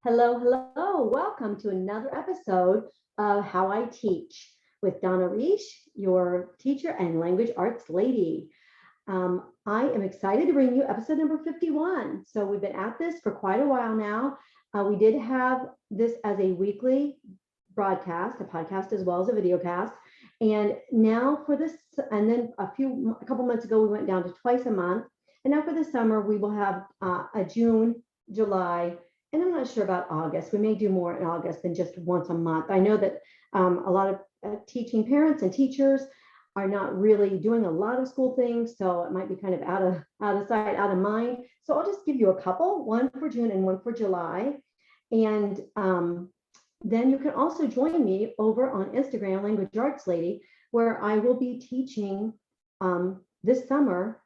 Hello, hello. Welcome to another episode of How I Teach with Donna Reish, your teacher and language arts lady. I am excited to bring you episode number 51. So we've been at this for quite a while now. We did have this as a weekly broadcast, a podcast as well as a video cast. And now for this, and then a couple months ago, we went down to twice a month. And now for the summer, we will have a June, July, and I'm not sure about August. We may do more in August than just once a month. I know that a lot of teaching parents and teachers are not really doing a lot of school things, so it might be kind of out of sight, out of mind. So I'll just give you a couple, one for June and one for July. And then you can also join me over on Instagram, Language Arts Lady, where I will be teaching this summer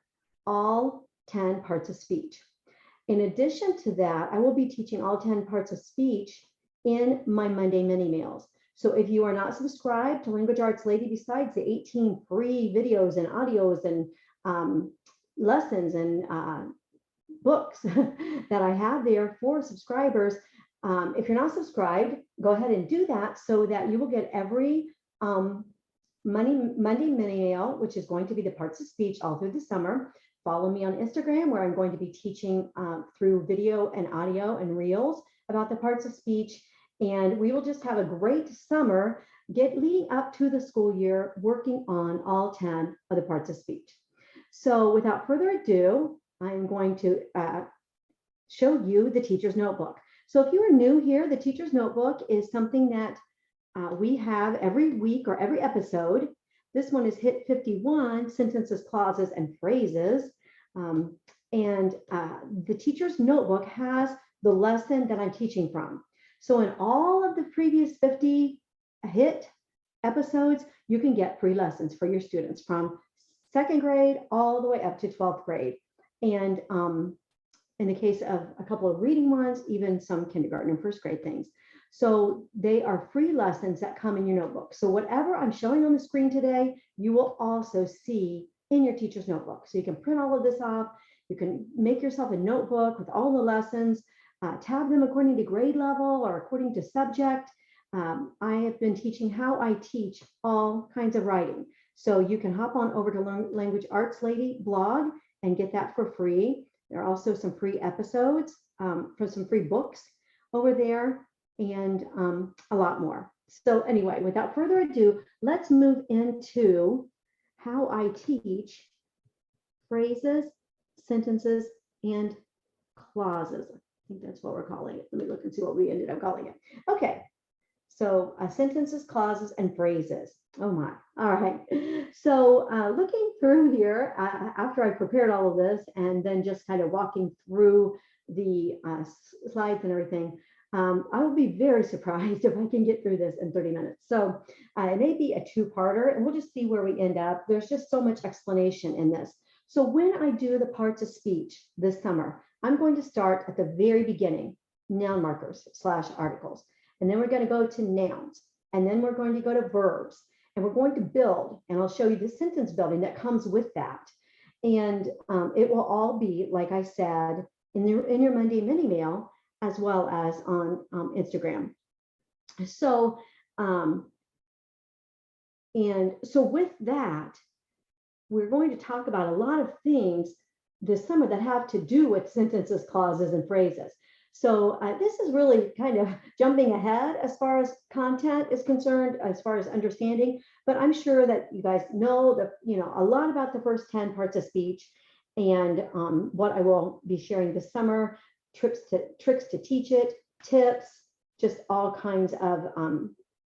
all 10 parts of speech. In addition to that, I will be teaching all 10 parts of speech in my Monday mini mails. So if you are not subscribed to Language Arts Lady, besides the 18 free videos and audios and lessons and books that I have there for subscribers, if you're not subscribed, go ahead and do that so that you will get every Monday mini mail, which is going to be the parts of speech all through the summer. Follow me on Instagram, where I'm going to be teaching through video and audio and reels about the parts of speech. And we will just have a great summer leading up to the school year, working on all 10 of the parts of speech. So without further ado, I'm going to show you the teacher's notebook. So if you are new here, the teacher's notebook is something that we have every week or every episode. This one is hit 51, sentences, clauses, and phrases. The teacher's notebook has the lesson that I'm teaching from. So in all of the previous 50 hit episodes, you can get free lessons for your students from second grade all the way up to 12th grade. And in the case of a couple of reading ones, even some kindergarten and first grade things. So they are free lessons that come in your notebook. So whatever I'm showing on the screen today, you will also see in your teacher's notebook. So you can print all of this off. You can make yourself a notebook with all the lessons, tab them according to grade level or according to subject. I have been teaching How I Teach all kinds of writing. So you can hop on over to Language Arts Lady blog and get that for free. There are also some free episodes for some free books over there, and a lot more. So anyway, without further ado, let's move into how I teach phrases, sentences, and clauses. I think that's what we're calling it. Let me look and see what we ended up calling it. Okay, so sentences, clauses, and phrases. Oh my, all right. So looking through here, after I prepared all of this and then just kind of walking through the slides and everything, I will be very surprised if I can get through this in 30 minutes. So it may be a two-parter, and we'll just see where we end up. There's just so much explanation in this. So when I do the parts of speech this summer, I'm going to start at the very beginning, noun markers / articles. And then we're going to go to nouns. And then we're going to go to verbs. And we're going to build, and I'll show you the sentence building that comes with that. And it will all be, like I said, in your Monday mini mail, as well as on Instagram. So, with that, we're going to talk about a lot of things this summer that have to do with sentences, clauses, and phrases. So this is really kind of jumping ahead as far as content is concerned, as far as understanding, but I'm sure that you guys know a lot about the first 10 parts of speech and what I will be sharing this summer. Tricks to teach it, tips, just all kinds of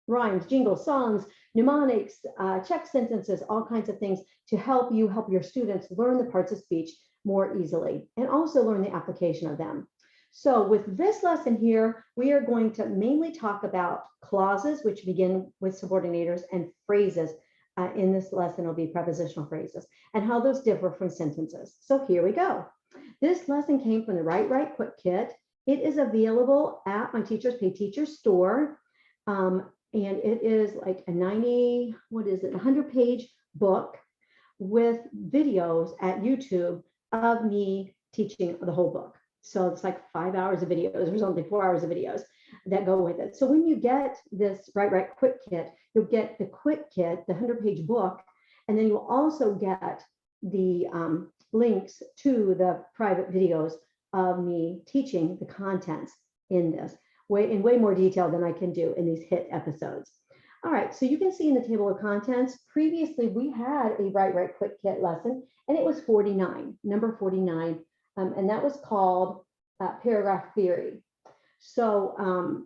rhymes, jingles, songs, mnemonics, check sentences, all kinds of things to help your students learn the parts of speech more easily and also learn the application of them. So with this lesson here, we are going to mainly talk about clauses, which begin with subordinators, and phrases. In this lesson, will be prepositional phrases and how those differ from sentences. So here we go. This lesson came from the Write Quick Kit. It is available at my Teachers Pay Teachers store. And it is like a 100-page book with videos at YouTube of me teaching the whole book. So it's like 5 hours of videos or something, 4 hours of videos that go with it. So when you get this Write Quick Kit, you'll get the Quick Kit, the 100-page book, and then you'll also get the links to the private videos of me teaching the contents in this in way more detail than I can do in these hit episodes. All right, so you can see in the table of contents, previously we had a Write Quick Kit lesson, and it was 49, number 49, and that was called Paragraph Theory. So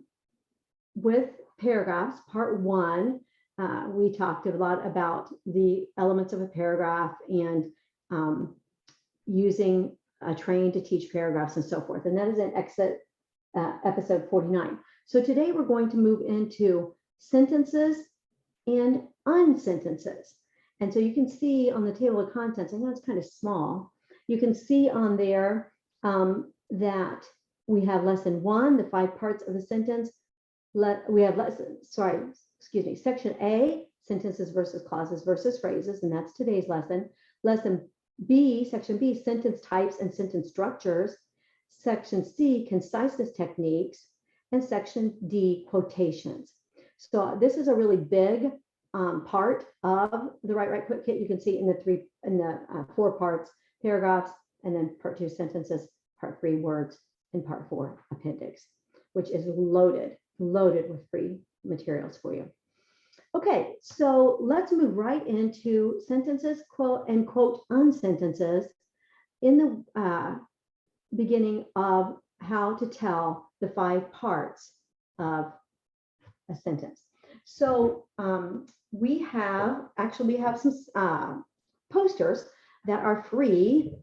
with paragraphs, part 1, we talked a lot about the elements of a paragraph and using a train to teach paragraphs and so forth. And that is in episode 49. So today we're going to move into sentences and unsentences. And so you can see on the table of contents, I know it's kind of small, you can see on there that we have lesson 1, the 5 parts of a sentence. We have section A, sentences versus clauses versus phrases, and that's today's lesson. Lesson B, section B, sentence types and sentence structures. Section C, conciseness techniques, and section D, quotations. So this is a really big part of the Write Quick Kit. You can see in the 4 parts, paragraphs, and then part 2, sentences, part 3, words, and part 4, appendix, which is loaded with free materials for you. Okay, so let's move right into sentences, quote, and quote unsentences in the beginning of how to tell the 5 parts of a sentence. So we have some posters that are free.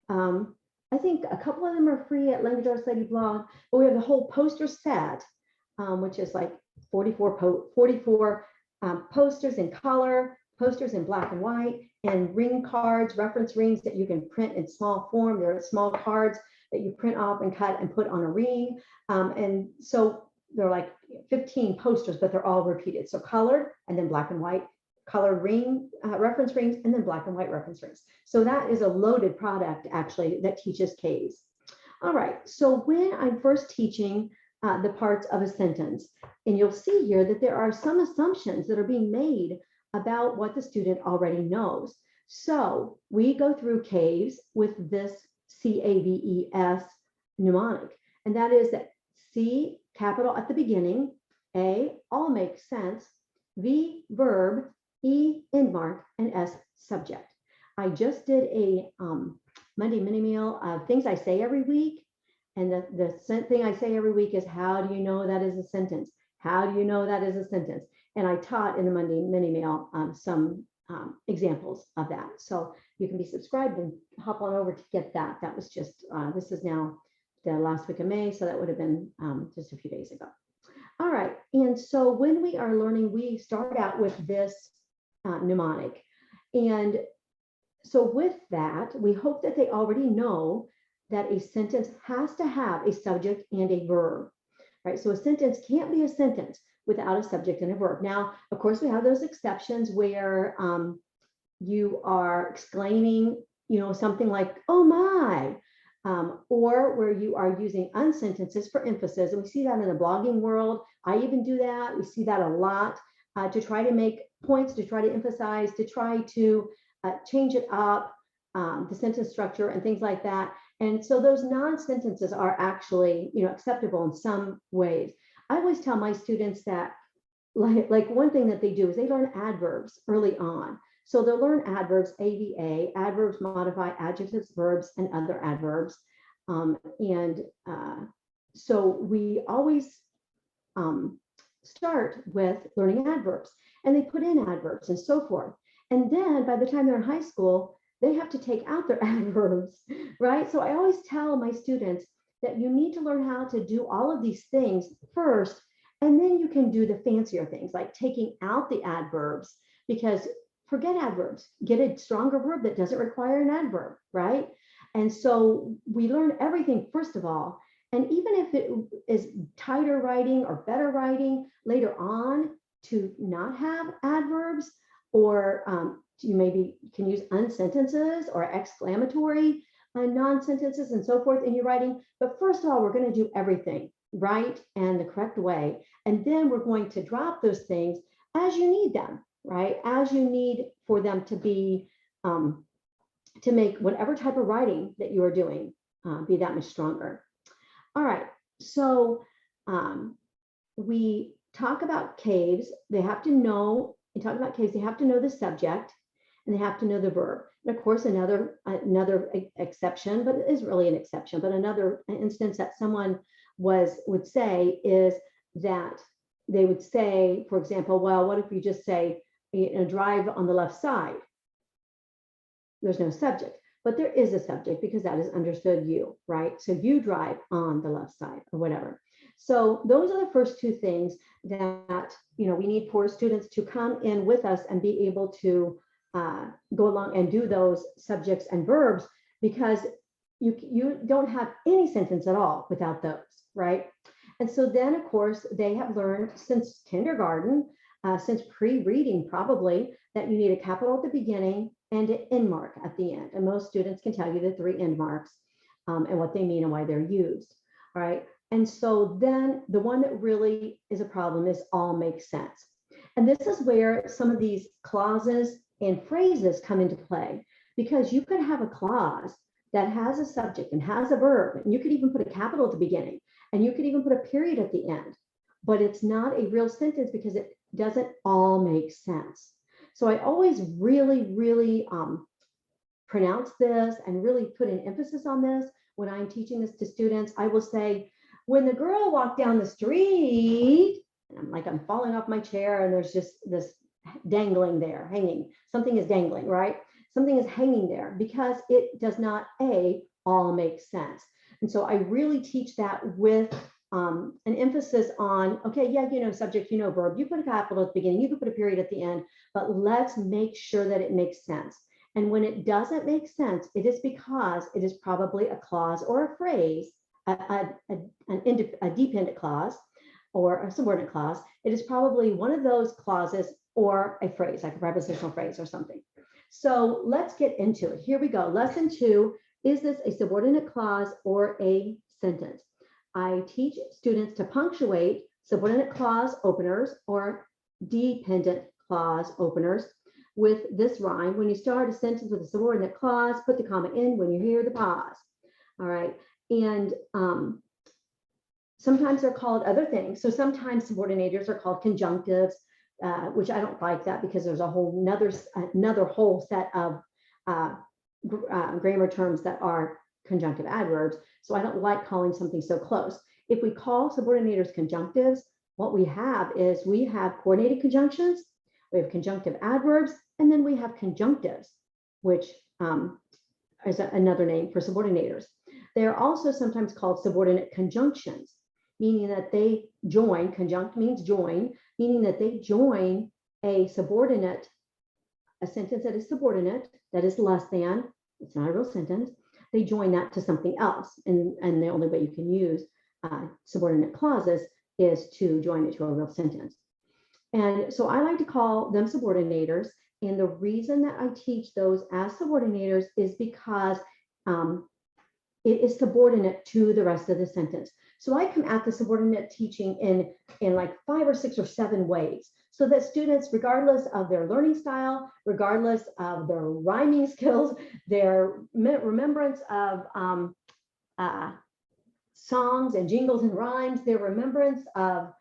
I think a couple of them are free at Language Arts Lady blog, but we have the whole poster set, which is like 44 posters in color, posters in black and white, and ring cards, reference rings that you can print in small form. There are small cards that you print off and cut and put on a ring. And so they're like 15 posters, but they're all repeated. So colored and then black and white, colored ring, reference rings, and then black and white reference rings. So that is a loaded product actually that teaches Ks. All right, so when I'm first teaching the parts of a sentence, and you'll see here that there are some assumptions that are being made about what the student already knows. So we go through Caves with this CAVES mnemonic, and that is that C, capital at the beginning, A, all makes sense, V, verb, E, end mark, and S, subject. I just did a Monday mini meal of things I say every week. And the thing I say every week is, how do you know that is a sentence? How do you know that is a sentence? And I taught in the Monday mini meal some examples of that. So you can be subscribed and hop on over to get that. That was just, this is now the last week of May. So that would have been just a few days ago. All right. And so when we are learning, we start out with this mnemonic. And so with that, we hope that they already know that a sentence has to have a subject and a verb, right? So a sentence can't be a sentence without a subject and a verb. Now, of course, we have those exceptions where you are exclaiming, something like, oh my, or where you are using unsentences for emphasis. And we see that in the blogging world. I even do that. We see that a lot to try to make points, to try to emphasize, to try to change it up, the sentence structure and things like that. And so those non-sentences are actually, acceptable in some ways. I always tell my students that, like one thing that they do is they learn adverbs early on. So they'll learn adverbs, AVA, adverbs modify adjectives, verbs, and other adverbs. So we always start with learning adverbs, and they put in adverbs and so forth. And then by the time they're in high school, they have to take out their adverbs, right? So I always tell my students that you need to learn how to do all of these things first, and then you can do the fancier things like taking out the adverbs, because forget adverbs, get a stronger verb that doesn't require an adverb, right? And so we learn everything first of all, and even if it is tighter writing or better writing later on to not have adverbs, or you maybe can use unsentences or exclamatory non-sentences and so forth in your writing. But first of all, we're going to do everything right and the correct way. And then we're going to drop those things as you need them, right? As you need for them to be, to make whatever type of writing that you are doing be that much stronger. All right, so we talk about caves. They have to know, we talk about caves, they have to know the subject and they have to know the verb. And of course, another exception, but it is really an exception, but another instance that someone would say is that they would say, for example, well, what if you just say, drive on the left side? There's no subject, but there is a subject because that is understood you, right? So you drive on the left side or whatever. So those are the first two things that, we need for students to come in with us and be able to go along and do those subjects and verbs, because you don't have any sentence at all without those, right? And so then, of course, they have learned since kindergarten, since pre-reading probably, that you need a capital at the beginning and an end mark at the end. And most students can tell you the 3 end marks and what they mean and why they're used, all right? And so then the one that really is a problem is all makes sense. And this is where some of these clauses and phrases come into play, because you could have a clause that has a subject and has a verb, and you could even put a capital at the beginning, and you could even put a period at the end, but it's not a real sentence because it doesn't all make sense. So I always really pronounce this and really put an emphasis on this when I'm teaching this to students. I will say, when the girl walked down the street, and I'm falling off my chair and there's just this dangling there, hanging. Something is dangling, right? Something is hanging there because it does not all make sense. And so I really teach that with an emphasis on, okay, yeah, subject, verb, you put a capital at the beginning, you can put a period at the end, but let's make sure that it makes sense. And when it doesn't make sense, it is because it is probably a clause or a phrase, a dependent clause or a subordinate clause. It is probably one of those clauses or a phrase, like a prepositional phrase or something. So let's get into it. Here we go. Lesson 2, is this a subordinate clause or a sentence? I teach students to punctuate subordinate clause openers or dependent clause openers with this rhyme. When you start a sentence with a subordinate clause, put the comma in when you hear the pause. All right. And sometimes they're called other things. So sometimes subordinators are called conjunctives, which I don't like that because there's a whole another whole set of grammar terms that are conjunctive adverbs. So I don't like calling something so close. If we call subordinators conjunctives, what we have is we have coordinated conjunctions, we have conjunctive adverbs, and then we have conjunctives, which is another name for subordinators. They are also sometimes called subordinate conjunctions, meaning that they join, conjunct means join, meaning that they join a subordinate, a sentence that is subordinate, that is less than, it's not a real sentence, they join that to something else. And the only way you can use subordinate clauses is to join it to a real sentence. And so I like to call them subordinators. And the reason that I teach those as subordinators is because it is subordinate to the rest of the sentence. So I come at the subordinate teaching in like 5 or 6 or 7 ways, so that students, regardless of their learning style, regardless of their rhyming skills, their remembrance of songs and jingles and rhymes, their remembrance of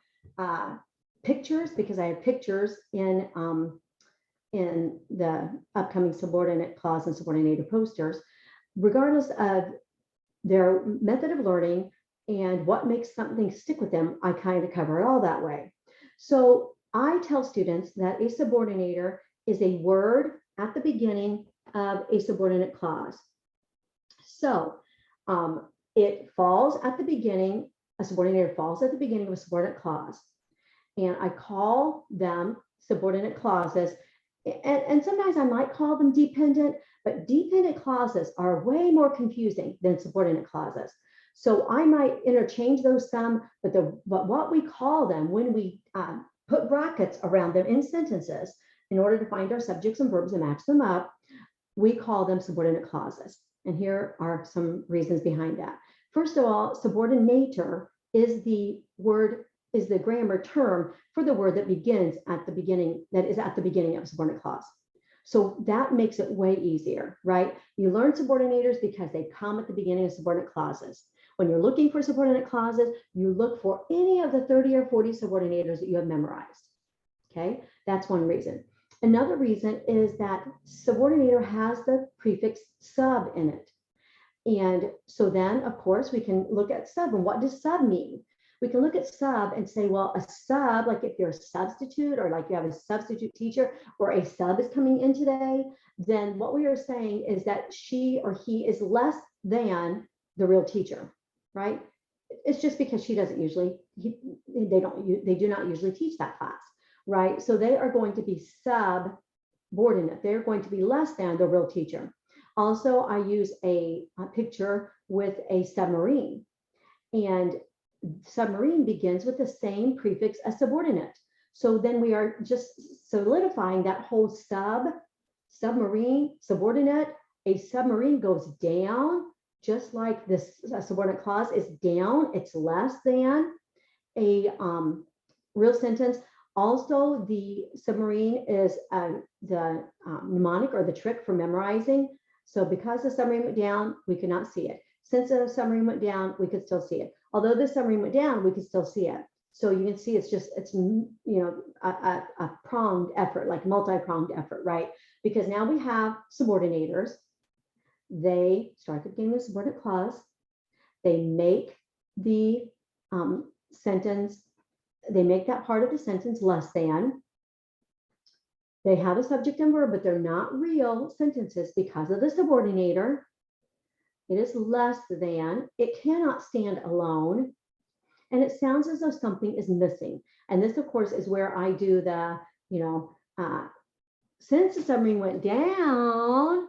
pictures, because I have pictures in the upcoming subordinate clause and subordinator posters, regardless of their method of learning and what makes something stick with them, I kind of cover it all that way. So I tell students that a subordinator is a word at the beginning of a subordinate clause. So it falls at the beginning, a subordinator falls at the beginning of a subordinate clause. And I call them subordinate clauses. And sometimes I might call them dependent, but dependent clauses are way more confusing than subordinate clauses. So I might interchange those some, but what we call them when we put brackets around them in sentences in order to find our subjects and verbs and match them up, we call them subordinate clauses. And here are some reasons behind that. First of all, subordinator is the grammar term for the word that begins at the beginning, that is at the beginning of a subordinate clause. So that makes it way easier, right? You learn subordinators because they come at the beginning of subordinate clauses. When you're looking for subordinate clauses, you look for any of the 30 or 40 subordinators that you have memorized. Okay, that's one reason. Another reason is that subordinator has the prefix sub in it. And so then, of course, we can look at sub. And what does sub mean? We can look at sub and say, well, a sub, like if you're a substitute or like you have a substitute teacher or a sub is coming in today, then what we are saying is that she or he is less than the real teacher, right? It's just because she doesn't usually, they do not usually teach that class, right? So they are going to be subordinate. They're going to be less than the real teacher. Also, I use a picture with a submarine, and submarine begins with the same prefix as subordinate. So then we are just solidifying that whole submarine, subordinate. A submarine goes down, just like this subordinate clause is down. It's less than a real sentence. Also, the submarine is the mnemonic or the trick for memorizing. So because the submarine went down, we could not see it. Since the submarine went down, we could still see it. Although the submarine went down, we could still see it. So you can see it's a pronged effort, like multi-pronged effort, right? Because now we have subordinators. They start at the beginning of the subordinate clause. They make the sentence, they make that part of the sentence less than. They have a subject and verb, but they're not real sentences because of the subordinator. It is less than. It cannot stand alone. And it sounds as though something is missing. And this, of course, is where I do the, since the submarine went down.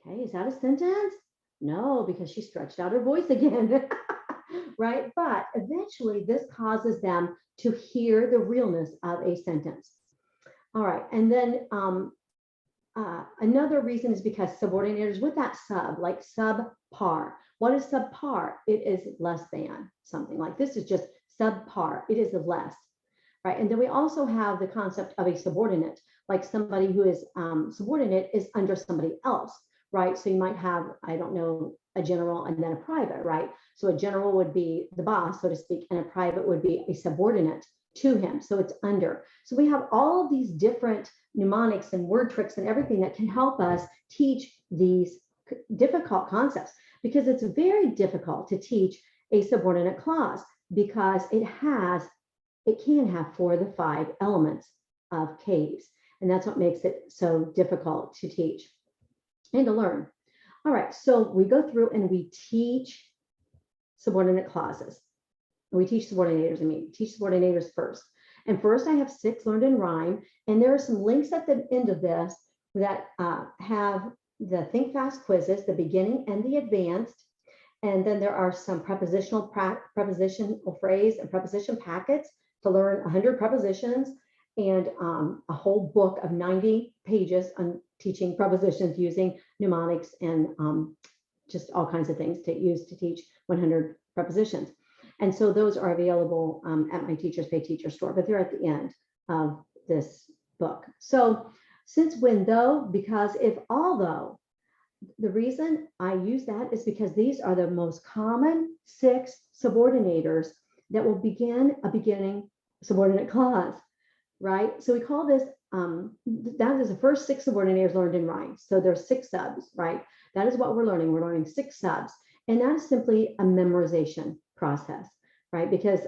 Okay, is that a sentence? No, because she stretched out her voice again. Right? But eventually this causes them to hear the realness of a sentence. All right. And then another reason is because subordinators with that sub, like subpar. What is subpar? It is less than something. Like this is just subpar. It is less, right? And then we also have the concept of a subordinate, like somebody who is subordinate is under somebody else, right? So you might have, I don't know, a general and then a private, right? So a general would be the boss, so to speak, and a private would be a subordinate to him. So it's under. So we have all of these different mnemonics and word tricks and everything that can help us teach these difficult concepts, because it's very difficult to teach a subordinate clause because it can have 4 of the 5 elements of caves. And that's what makes it so difficult to teach and to learn. All right, so we go through and we teach subordinate clauses. We teach subordinators, teach subordinators first. And first I have 6 learned in rhyme. And there are some links at the end of this that have the Think Fast quizzes, the beginning and the advanced. And then there are some prepositional phrase and preposition packets to learn 100 prepositions and a whole book of 90 pages on teaching prepositions using mnemonics and just all kinds of things to use to teach 100 prepositions. And so those are available at my Teachers Pay Teacher store, but they're at the end of this book. So since, when, though, because, if, although, the reason I use that is because these are the most common 6 subordinators that will begin a beginning subordinate clause, right? So we call this, that is the first 6 subordinators learned in rhyme. So there's 6 subs, right? That is what we're learning. We're learning 6 subs. And that is simply a memorization process, right? Because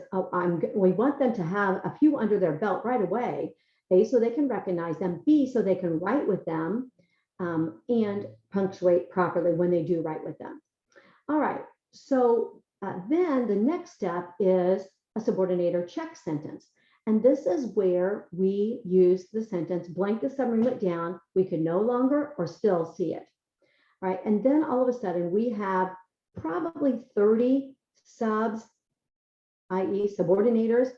we want them to have a few under their belt right away, A, so they can recognize them, B, so they can write with them, and punctuate properly when they do write with them. All right, so then the next step is a subordinator check sentence. And this is where we use the sentence, blank the submarine went down, we could no longer or still see it, right? And then all of a sudden we have probably 30 subs, i.e. subordinators,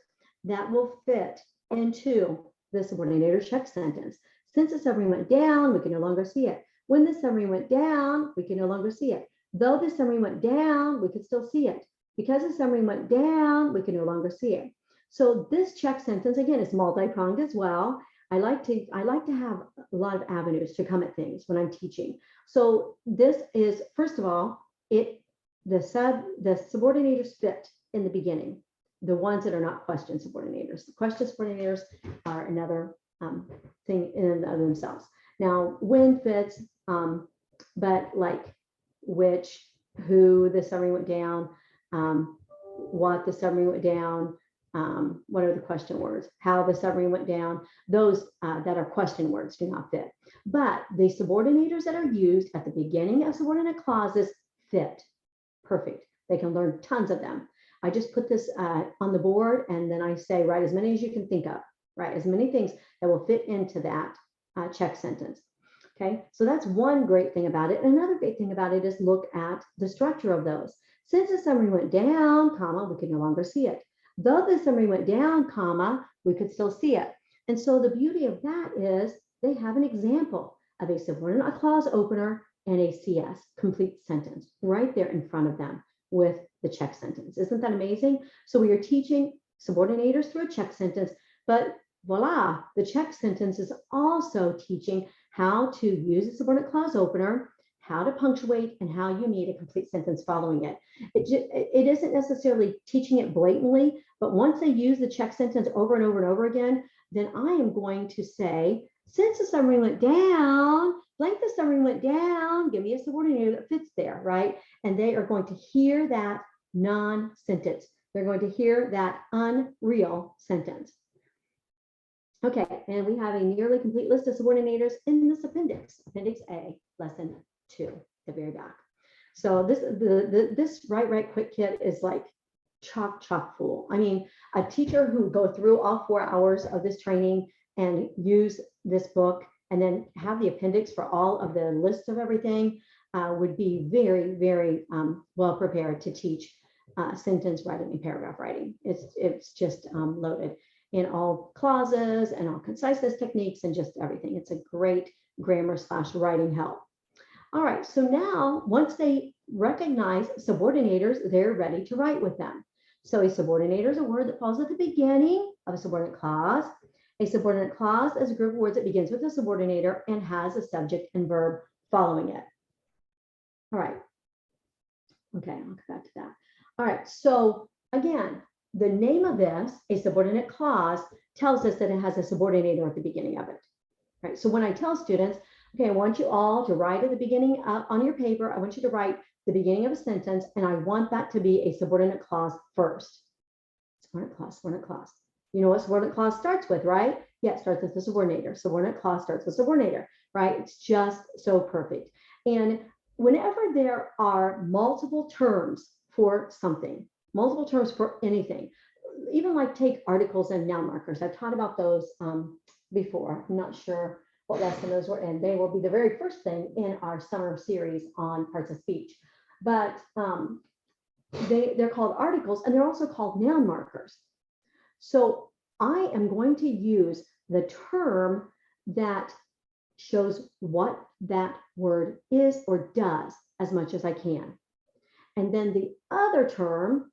that will fit into the subordinator check sentence. Since the submarine went down, we can no longer see it. When the submarine went down, we can no longer see it. Though the submarine went down, we could still see it. Because the submarine went down, we can no longer see it. So this check sentence, again, is multi-pronged as well. I like to have a lot of avenues to come at things when I'm teaching. So this is, first of all, the subordinators fit in the beginning, the ones that are not question subordinators. The question subordinators are another thing in and of themselves. Now, when fits, but like which, who the submarine went down, what the submarine went down, what are the question words, how the submarine went down, those that are question words do not fit. But the subordinators that are used at the beginning of subordinate clauses fit perfect. They can learn tons of them. I just put this on the board, and then I say, write as many as you can think of, write as many things that will fit into that check sentence. Okay, so that's one great thing about it. Another great thing about it is look at the structure of those. Since the submarine went down, comma, we could no longer see it. Though the submarine went down, comma, we could still see it. And so the beauty of that is they have an example of a subordinate clause opener and a CS, complete sentence, right there in front of them with the check sentence. Isn't that amazing? So we are teaching subordinators through a check sentence, but voila, the check sentence is also teaching how to use a subordinate clause opener, how to punctuate, and how you need a complete sentence following it. It isn't necessarily teaching it blatantly, but once they use the check sentence over and over and over again, then I am going to say, since the submarine went down, blank the submarine went down, give me a subordinator that fits there, right? And they are going to hear that non-sentence. They're going to hear that unreal sentence. Okay, and we have a nearly complete list of subordinators in this appendix, Appendix A, Lesson 2, the very back. So this Write Quick kit is like chock full. I mean, a teacher who go through all 4 hours of this training and use this book and then have the appendix for all of the lists of everything would be very, very well prepared to teach sentence writing and paragraph writing. It's just loaded in all clauses and all conciseness techniques and just everything. It's a great grammar / writing help. All right, so now once they recognize subordinators, they're ready to write with them. So a subordinator is a word that falls at the beginning of a subordinate clause. A subordinate clause is a group of words that begins with a subordinator and has a subject and verb following it. All right. Okay, I'll come back to that. All right, so again, the name of this, a subordinate clause, tells us that it has a subordinator at the beginning of it. Right. So when I tell students, okay, I want you all to write at the beginning on your paper, I want you to write the beginning of a sentence, and I want that to be a subordinate clause first. Subordinate clause. You know what subordinate clause starts with, right? Yeah, it starts with the subordinator. Subordinate clause starts with subordinator, right? It's just so perfect. And whenever there are multiple terms for something, multiple terms for anything, even like take articles and noun markers. I've taught about those before. I'm not sure what lesson those were in. They will be the very first thing in our summer series on parts of speech. But they're called articles, and they're also called noun markers. So I am going to use the term that shows what that word is or does as much as I can. And then the other term,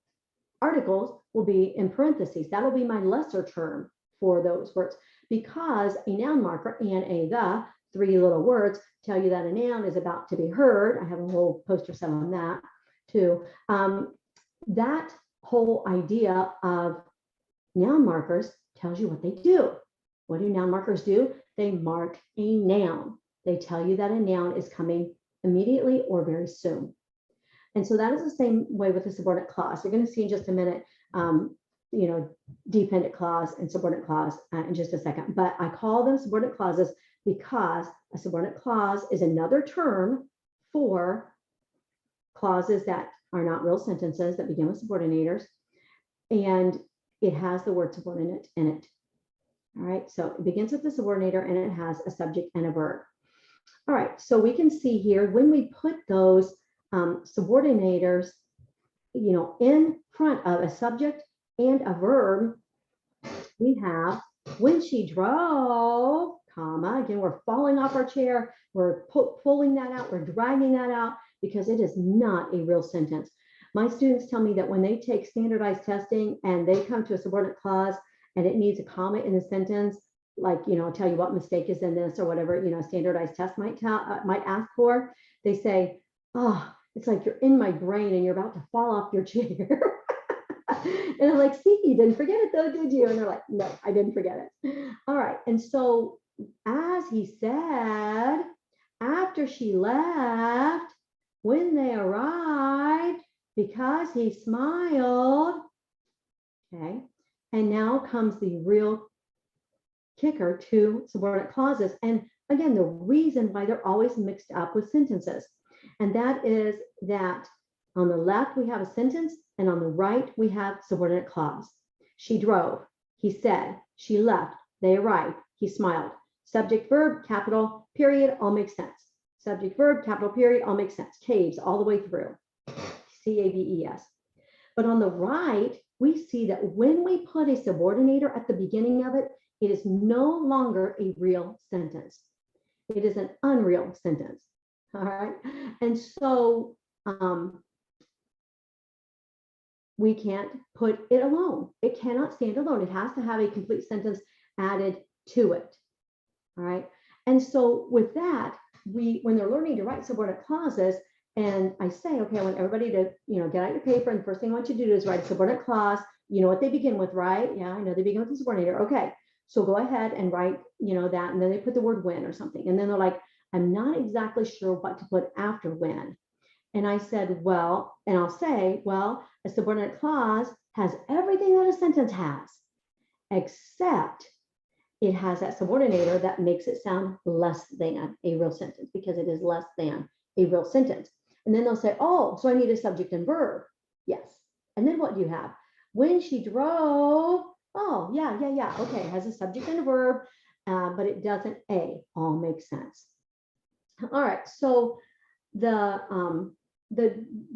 articles, will be in parentheses. That'll be my lesser term for those words, because a noun marker and the 3 little words tell you that a noun is about to be heard. I have a whole poster set on that too. That whole idea of noun markers tells you what they do. What do noun markers do? They mark a noun. They tell you that a noun is coming immediately or very soon. And so that is the same way with the subordinate clause. You're going to see in just a minute, dependent clause and subordinate clause in just a second. But I call them subordinate clauses because a subordinate clause is another term for clauses that are not real sentences that begin with subordinators, and it has the word subordinate in it. All right, so it begins with the subordinator and it has a subject and a verb. All right, so we can see here when we put those subordinators, in front of a subject and a verb, we have when she drove, comma. Again, we're falling off our chair. We're pulling that out. We're dragging that out because it is not a real sentence. My students tell me that when they take standardized testing and they come to a subordinate clause and it needs a comma in the sentence, like, tell you what mistake is in this or whatever, standardized test might ask for, they say, oh, it's like you're in my brain and you're about to fall off your chair. And I'm like, see, you didn't forget it though, did you? And they're like, no, I didn't forget it. All right. And so as he said, after she left, when they arrived, because he smiled, okay, and now comes the real kicker to subordinate clauses. And again, the reason why they're always mixed up with sentences, and that is that on the left, we have a sentence, and on the right, we have subordinate clause. She drove, he said, she left, they arrived, he smiled. Subject, verb, capital, period, all makes sense. Subject, verb, capital, period, all makes sense. Caves all the way through. C-A-V-E-S. But on the right, we see that when we put a subordinator at the beginning of it, it is no longer a real sentence. It is an unreal sentence. All right. And so we can't put it alone. It cannot stand alone. It has to have a complete sentence added to it. All right. And so with that, when they're learning to write subordinate clauses, and I say, okay, I want everybody to, get out your paper, and the first thing I want you to do is write a subordinate clause. You know what they begin with, right? Yeah, I know they begin with the subordinator. Okay, so go ahead and write, that, and then they put the word when or something. And then they're like, I'm not exactly sure what to put after when. And I said, well, and I'll say, well, a subordinate clause has everything that a sentence has, except it has that subordinator that makes it sound less than a real sentence, because it is less than a real sentence. And then they'll say, oh, so I need a subject and verb. Yes. And then what do you have? When she drove, oh, yeah. Okay, it has a subject and a verb, but it doesn't all make sense. All right, so the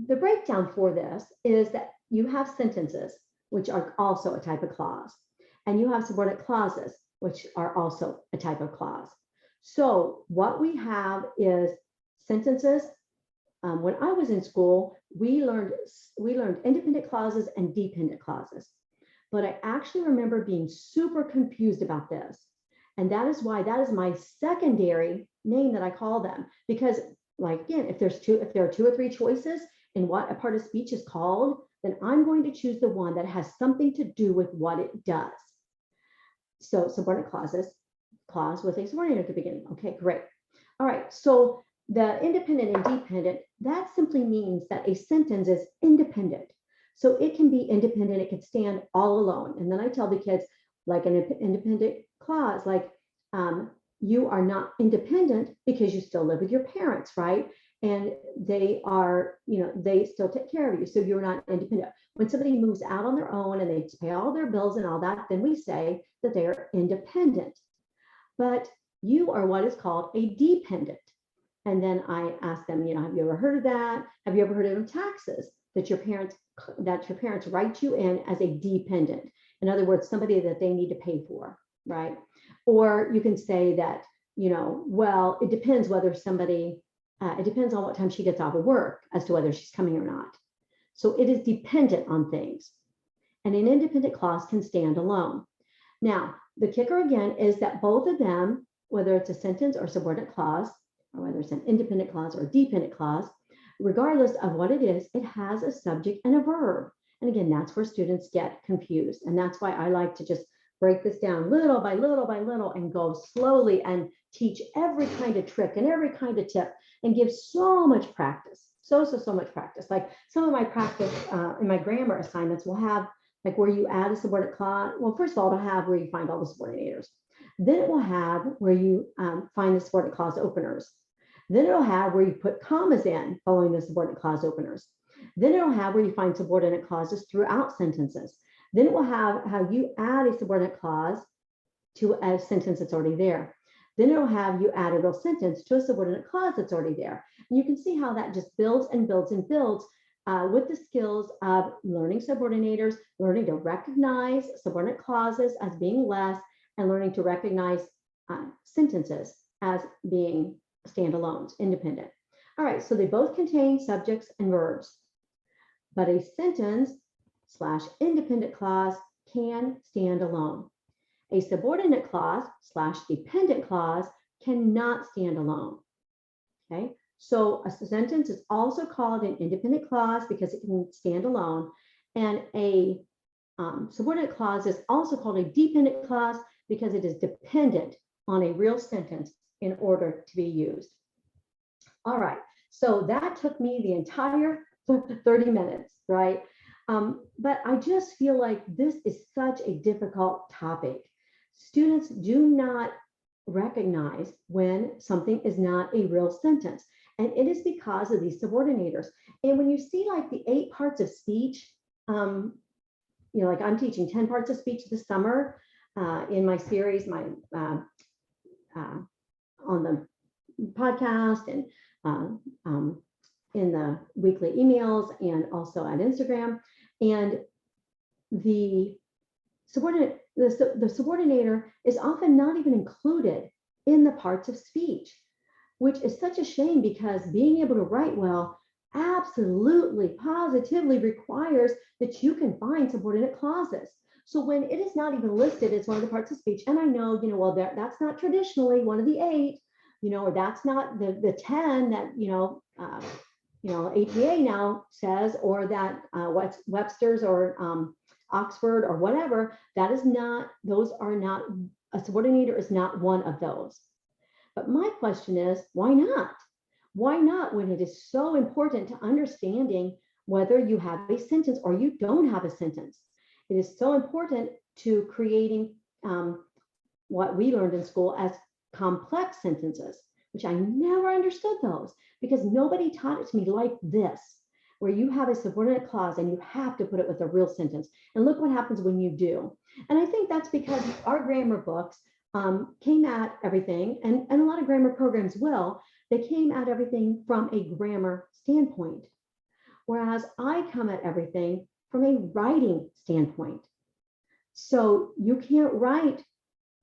breakdown for this is that you have sentences, which are also a type of clause, and you have subordinate clauses, which are also a type of clause. So what we have is sentences. When I was in school, we learned independent clauses and dependent clauses. But I actually remember being super confused about this. And that is why that is my secondary name that I call them. Because, like, again, if there are 2 or 3 choices in what a part of speech is called, then I'm going to choose the one that has something to do with what it does. So subordinate clauses, clause with a subordinator at the beginning. Okay, great. All right, so the independent and dependent, that simply means that a sentence is independent. So it can be independent, it can stand all alone. And then I tell the kids, like an independent clause, like you are not independent because you still live with your parents, right? And they are, they still take care of you. So you're not independent. When somebody moves out on their own and they pay all their bills and all that, then we say that they are independent. But you are what is called a dependent. And then I ask them, have you ever heard of that? Have you ever heard of taxes that your parents write you in as a dependent? In other words, somebody that they need to pay for, right? Or you can say that, well, it depends whether somebody, it depends on what time she gets off of work as to whether she's coming or not. So it is dependent on things. And an independent clause can stand alone. Now, the kicker again is that both of them, whether it's a sentence or subordinate clause, or whether it's an independent clause or a dependent clause, regardless of what it is, it has a subject and a verb. And again, that's where students get confused. And that's why I like to just break this down little by little by little and go slowly and teach every kind of trick and every kind of tip and give so much practice. So much practice. Like some of my practice in my grammar assignments will have like where you add a subordinate clause. Well, first of all, it'll have where you find all the subordinators. Then it will have where you find the subordinate clause openers. Then it'll have where you put commas in following the subordinate clause openers. Then it'll have where you find subordinate clauses throughout sentences. Then it will have how you add a subordinate clause to a sentence that's already there. Then it'll have you add a real sentence to a subordinate clause that's already there. And you can see how that just builds and builds and builds with the skills of learning subordinators, learning to recognize subordinate clauses as being less, and learning to recognize sentences as being standalones, independent. All right, so they both contain subjects and verbs, but a sentence / independent clause can stand alone. A subordinate clause / dependent clause cannot stand alone. Okay, so a sentence is also called an independent clause because it can stand alone, and a subordinate clause is also called a dependent clause because it is dependent on a real sentence in order to be used. All right, so that took me the entire 30 minutes, right? But I just feel like this is such a difficult topic. Students do not recognize when something is not a real sentence, and it is because of these subordinators. And when you see like the 8 parts of speech, like I'm teaching 10 parts of speech this summer in my series, on the podcast and in the weekly emails and also at Instagram. And the subordinator is often not even included in the parts of speech, which is such a shame because being able to write well absolutely, positively requires that you can find subordinate clauses. So when it is not even listed as one of the parts of speech, and I know, well, that's not traditionally one of the 8, or that's not the 10 that, APA now says, or that Webster's or Oxford or whatever, those are not, a subordinator is not one of those. But my question is, why not? Why not when it is so important to understanding whether you have a sentence or you don't have a sentence? It is so important to creating what we learned in school as complex sentences, which I never understood those because nobody taught it to me like this, where you have a subordinate clause and you have to put it with a real sentence. And look what happens when you do. And I think that's because our grammar books came at everything, and a lot of grammar programs will, they came at everything from a grammar standpoint, whereas I come at everything from a writing standpoint. So you can't write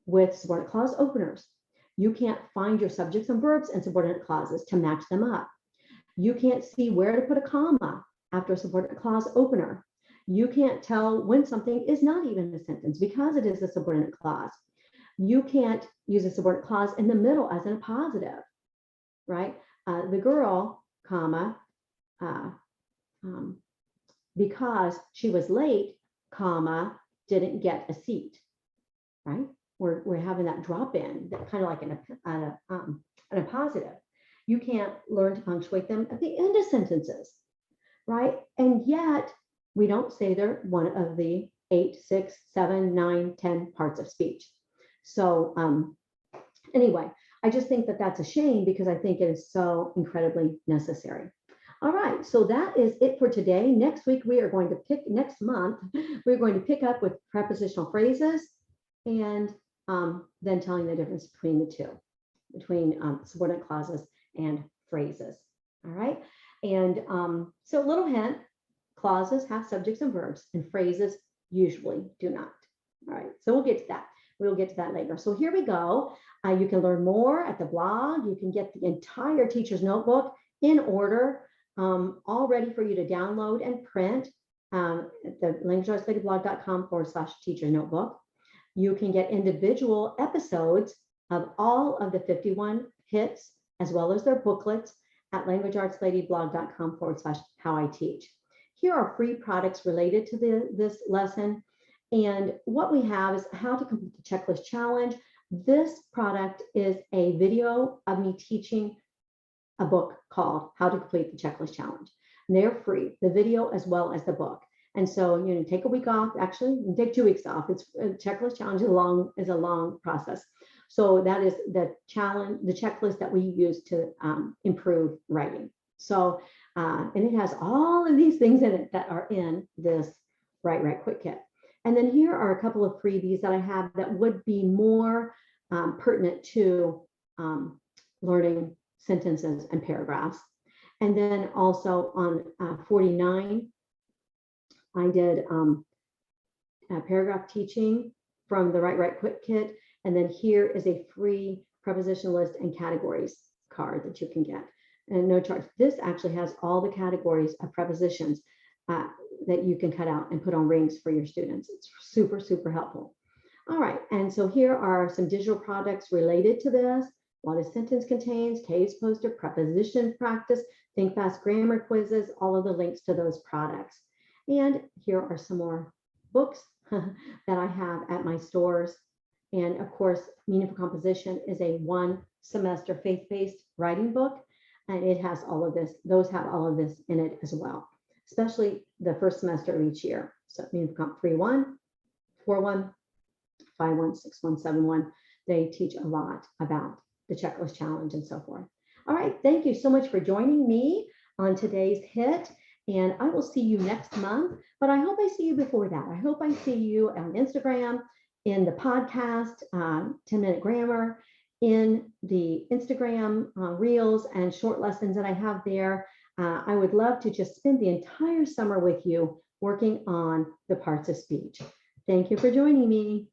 with subordinate clause openers. You can't find your subjects and verbs and subordinate clauses to match them up. You can't see where to put a comma after a subordinate clause opener. You can't tell when something is not even a sentence because it is a subordinate clause. You can't use a subordinate clause in the middle as in a positive, right? The girl, comma, because she was late, comma, didn't get a seat, right? We're having that drop in, that kind of like in a positive. You can't learn to punctuate them at the end of sentences, right? And yet we don't say they're one of the 8, 6, 7, 9, 10 parts of speech. So anyway, I just think that that's a shame because I think it is so incredibly necessary. All right, so that is it for today. Next week, next month, we're going to pick up with prepositional phrases and then telling the difference between the two, between subordinate clauses and phrases. All right, and so a little hint, clauses have subjects and verbs and phrases usually do not. All right, so we'll get to that. We'll get to that later. So here we go. You can learn more at the blog. You can get the entire teacher's notebook in order, all ready for you to download and print at the languageartsLadyblog.com/teacher notebook. You can get individual episodes of all of the 51 hits, as well as their booklets at languageartsLadyblog.com/how-I-teach. Here are free products related to this lesson. And what we have is how to complete the checklist challenge. This product is a video of me teaching a book called How to Complete the Checklist Challenge. And they're free, the video as well as the book. And so, take a week off. Actually, you can take 2 weeks off. It's a checklist challenge is a long process. So that is the checklist that we use to improve writing. So, and it has all of these things in it that are in this Write Quick Kit. And then here are a couple of freebies that I have that would be more pertinent to learning sentences and paragraphs. And then also on 49, I did paragraph teaching from the Write Quick Kit. And then here is a free preposition list and categories card that you can get. And no charge. This actually has all the categories of prepositions that you can cut out and put on rings for your students. It's super, super helpful. All right, and so here are some digital products related to this. What a sentence contains, case poster, preposition practice, think fast grammar quizzes, all of the links to those products. And here are some more books that I have at my stores. And of course, Meaningful Composition is a 1 semester faith-based writing book. And it has all of this, those have all of this in it as well, especially the first semester of each year. So Meaningful Comp 3-1, 4-1, 5-1, 6-1, 7-1. They teach a lot about the checklist challenge and so forth. All right, thank you so much for joining me on today's hit. And I will see you next month, but I hope I see you before that. I hope I see you on Instagram, in the podcast, 10-Minute Grammar, in the Instagram reels and short lessons that I have there. I would love to just spend the entire summer with you working on the parts of speech. Thank you for joining me.